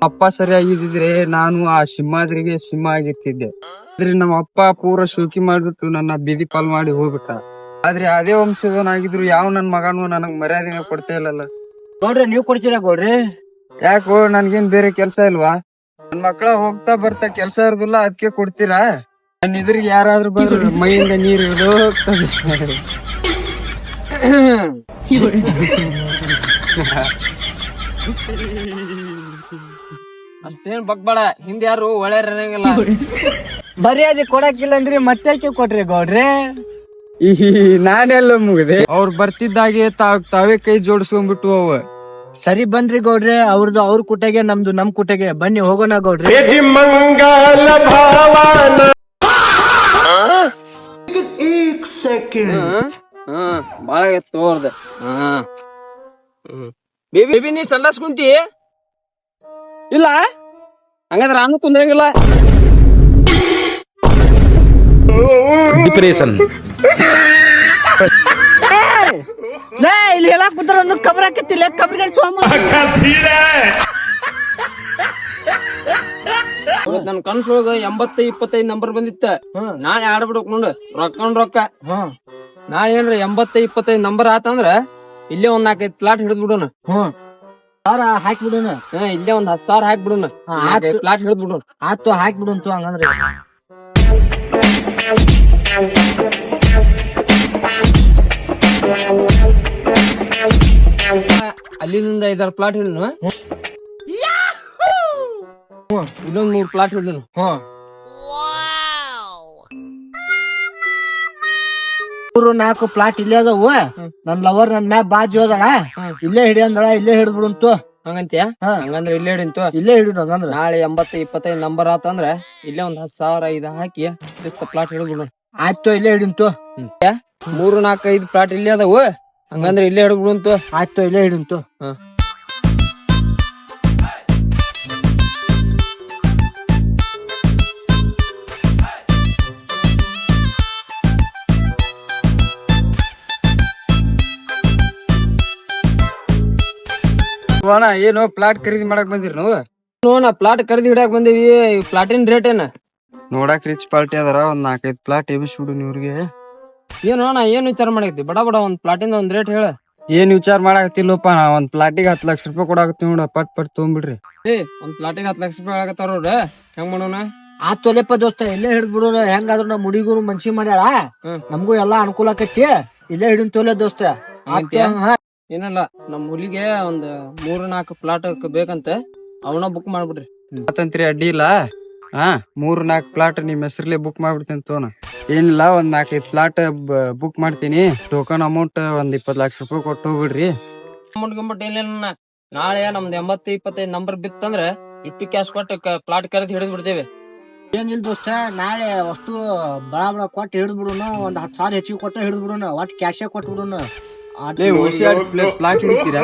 ಅಪ್ಪ ಸರಿಯಾಗಿದ್ದಿದ್ರೆ ನಾನು ಆ ಸಿಂಹಾದ್ರಿಗೆ ಸಿಂಹ ಆಗಿರ್ತಿದ್ದೆ. ಆದ್ರೆ ನಮ್ಮ ಅಪ್ಪ ಪೂರ ಶೋಕಿ ಮಾಡ್ಬಿಟ್ಟು ನನ್ನ ಬೀದಿ ಪಾಲ್ ಮಾಡಿ ಹೋಗ್ಬಿಟ್ಟ. ಆದ್ರೆ ಅದೇ ವಂಶದವನಾಗಿದ್ರು ಯಾವ ನನ್ ಮಗನು ನನಗ್ ಮರ್ಯಾದೆನ ಕೊಡ್ತಾ ಇಲ್ಲಲ್ಲ. ಗೌಡ್ರೆ ನೀವ್ ಕೊಡ್ತೀರಾ ಗೌಡ್ರಿ? ಯಾಕೋ ನನ್ಗೇನ್ ಬೇರೆ ಕೆಲ್ಸ ಇಲ್ವಾ? ನನ್ ಮಕ್ಳ ಹೋಗ್ತಾ ಬರ್ತಾ ಕೆಲ್ಸ ಇರೋದಿಲ್ಲ, ಅದಕ್ಕೆ ಕೊಡ್ತೀರಾ? ನನ್ ಇದ್ರಿಗೆ ಯಾರಾದ್ರೂ ಬಂದ್ರು ಮೈಯಿಂದ ನೀರು ಇಳಿದು ಹೋಗ್ತದೆ. ಅಷ್ಟೇನ್ ಬಗ್ಬೇಡ, ಹಿಂದೆ ಯಾರು ಒಳ್ಳೆಯರಂಗಿಲ್ಲ. ಮರ್ಯಾದೆ ಕೊಡಕ್ಕಿಲ್ಲ ಅಂದ್ರಿ ಮತ್ತೆ ಕೊಟ್ರಿ ಗೌಡ್ರೆ? ನಾನೆಲ್ಲ ಮುಗಿದೆ. ಅವ್ರು ಬರ್ತಿದ್ದಾಗೆ ತಾವೇ ಕೈ ಜೋಡಿಸ್ಕೊಂಡ್ಬಿಟ್ಟು ಅವ. ಸರಿ ಬನ್ರಿ ಗೌಡ್ರೆ, ಅವ್ರದ್ದು ಅವ್ರ ಕುಟೆಗೆ, ನಮ್ದು ನಮ್ ಕುಟೆಗೆ. ಬನ್ನಿ ಹೋಗೋಣ ಗೌಡ್ರೆ. ಮಂಗಲ ಭಾವನ ಬಾಳ ತೋರ್ದ. ಬೇಬಿ ನೀ ಸಂಡಾಸ್ ಕುಂತಿ ಇಲ್ಲ? ಹಂಗಾದ್ರೆ ನಾನು ಕುಂದ್ರಂಗಿಲ್ಲ. ಡಿಪ್ರೆಷನ್ ಇಲ್ಲಿ ಎಲ್ಲ ಕುಂತಾರ ಒಂದು ಕಬ್ರ ಹಾಕತ್ತಿಲ್ಲ, ಕಬ್ರಿಗೆ ನನ್ ಕನ್ಸೊಳಗ 80-25 ನಂಬರ್ ಬಂದಿತ್ತ. ನಾನ್ ಆಡ್ಬಿಡಕ್ ನೋಡು ರೊಕ್ಕ. ನಾ ಏನ್ರ 80-25 ನಂಬರ್ ಆತಂದ್ರ ಇಲ್ಲೇ ಒಂದ್ 4-5 ಪ್ಲಾಟ್ ಹಿಡಿದ್ಬಿಡೋಣ. ಹಾಕ್ಬಿಡೋಣ. ಇಲ್ಲೇ ಒಂದ್ 10,000 ಹಾಕ್ಬಿಡೋಣ. 4-5 ಪ್ಲಾಟ್ ಹಿಡಿದ್ಬಿಡೋಣ. ಆತು ಹಾಕ್ಬಿಡಂತು ಹಂಗಂದ್ರೆ. ಅಲ್ಲಿಂದ 5-6 ಪ್ಲಾಟ್ ಹಿಡಿನು, ಇನ್ನೊಂದ್ 3 ಪ್ಲಾಟ್ ಹಿಡಿನು. 4 ಪ್ಲಾಟ್ ಇಲ್ಲೇ ಅದಾವ. ನನ್ ಲವರ್ ನನ್ ಮ್ಯಾಗ ಬಾಜಿ ಹೋದಳ, ಇಲ್ಲೇ ಹಿಡಿ ಅಂದಳ, ಇಲ್ಲೇ ಹಿಡಿದ್ಬಿಡಂತು. ಹಂಗಂತ್ಯ? ಹಂಗಂದ್ರ ಇಲ್ಲೇ ಹಿಡಿಂತು. ಇಲ್ಲೇ ಹಿಡಿದು ಹಂಗಂದ್ರ ನಾಳೆ 80-25 ನಂಬರ್ ಆತಂದ್ರ ಇಲ್ಲೇ ಒಂದ್ 10,000 ಹಾಕಿ ಶಿಸ್ತ ಪ್ಲಾಟ್ ಹಿಡಿದ್ಬಿಡು. ಆಯ್ತು ಇಲ್ಲೇ ಹಿಡಿಂತು. 3-4-5 ಪ್ಲಾಟ್ ಇಲ್ಲೇ ಅದಾವ, ಹಂಗಂದ್ರ ಇಲ್ಲೇ ಹಿಡಿದ್ಬಿಡುಂತು. ಆಯ್ತು ಇಲ್ಲೇ ಹಿಡಿಂತು. ಏನು ಪ್ಲಾಟ್ ಖರೀದಿ ಮಾಡಕ್ ಬಂದಿರಿ ನೀವು? ನಾ ಪ್ಲಾಟ್ ಖರೀದಿ ಹಿಡಕ್ ಬಂದೇವಿ. ಪ್ಲಾಟಿನ ರೇಟ್ ಏನ? ನೋಡಕ್ ರಿಚ್ ಪಾರ್ಟಿ ಅದಾರ, ಒಂದ್ 4-5 ಪ್ಲಾಟ್ ಎಬ್ಬಿಸ್ಬಿಡು ನೀವ್ರಿಗೆ. ಏನ್ ವಿಚಾರ ಮಾಡಕತ್ತಿ? ಬಡ ಒಂದ್ ಪ್ಲಾಟಿಂದ ಒಂದ್ ರೇಟ್ ಹೇಳ. ಏನ್ ವಿಚಾರ ಮಾಡಕತ್ತಿಲ್ಲಪ್ಪ, ನಾ ಒಂದ್ ಪ್ಲಾಟಿಗೆ 10 ಲಕ್ಷ ರೂಪಾಯಿ ಕೊಡಾಕತ್ತಿ ನೋಡ. ಪಟ್ ತಗೊಂಡ್ಬಿಡ್ರಿ. ಒಂದ್ ಪ್ಲಾಟಿಗೆ 10 ಲಕ್ಷ ರೂಪಾಯಿ ಹೇಳಕತ್ತಾರ ಅವ್ರ. ಹೆಂಗ್ ಮಾಡೋಣ? ಆತು ಒಲೆಪ್ಪ ದೋಸ್ತ, ಇಲ್ಲೇ ಹಿಡಿದ್ಬಿಡೋಣ. ಹೆಂಗಾದ್ರು ನಮ್ ಹುಡುಗರು ಮನ್ಸಿ ಮಾಡ್ಯಾಳ, ನಮಗೂ ಎಲ್ಲಾ ಅನುಕೂಲ ಆಕೈತಿ. ಇಲ್ಲೇ ಹಿಡಿಂತೋಲೆ ದೋಸ್ತ. ಏನಲ್ಲ, ನಮ್ ಹುಲಿಗೆ ಒಂದ್ 3-4 ಪ್ಲಾಟ್ ಬೇಕಂತ, ಅವನ ಬುಕ್ ಮಾಡ್ಬಿಡ್ರಿ. ಮತ್ತಂತ್ರಿ ಅಡ್ಡಿ ಇಲ್ಲ. 3-4 ಪ್ಲಾಟ್ ನಿಮ್ ಹೆಸರ್ಲೆ ಬುಕ್ ಮಾಡ್ಬಿಡ್ತೀನಿ ತೋನ. ಏನಿಲ್ಲ, ಒಂದ್ 4-5 ಪ್ಲಾಟ್ ಬುಕ್ ಮಾಡ್ತೀನಿ. ಟೋಕನ್ ಅಮೌಂಟ್ ಒಂದ್ 20 ಲಕ್ಷ ರೂಪಾಯಿ ಕೊಟ್ಟು ಹೋಗ್ಬಿಡ್ರಿ. ಅಮೌಂಟ್ ಏನಿಲ್ಲ, ನಾಳೆ ನಮ್ದು 80-25 ನಂಬರ್ ಬಿತ್ತಂದ್ರ ಇಟ್ಟು ಕ್ಯಾಶ್ ಕೊಟ್ಟು ಪ್ಲಾಟ್ ಕರೆದು ಹಿಡಿದ್ ಬಿಡ್ತೇವೆ. ಏನಿಲ್ಲ ದೋಸ್ತ, ನಾಳೆ ವಸ್ತು ಬಡ ಕೊಟ್ಟು ಹಿಡಿದ್ಬಿಡೋಣ. ಒಂದ್ 10,000 ಹೆಚ್ಚಿಗೆ ಕೊಟ್ಟ ಹಿಡಿದ್ಬಿಡೋಣ. ಒಟ್ಟು ಕ್ಯಾಶೇ ಕೊಟ್ಬಿಡೋಣ. ಪ್ಲಾಟ್ ಹಿಡಿತೀರಾ?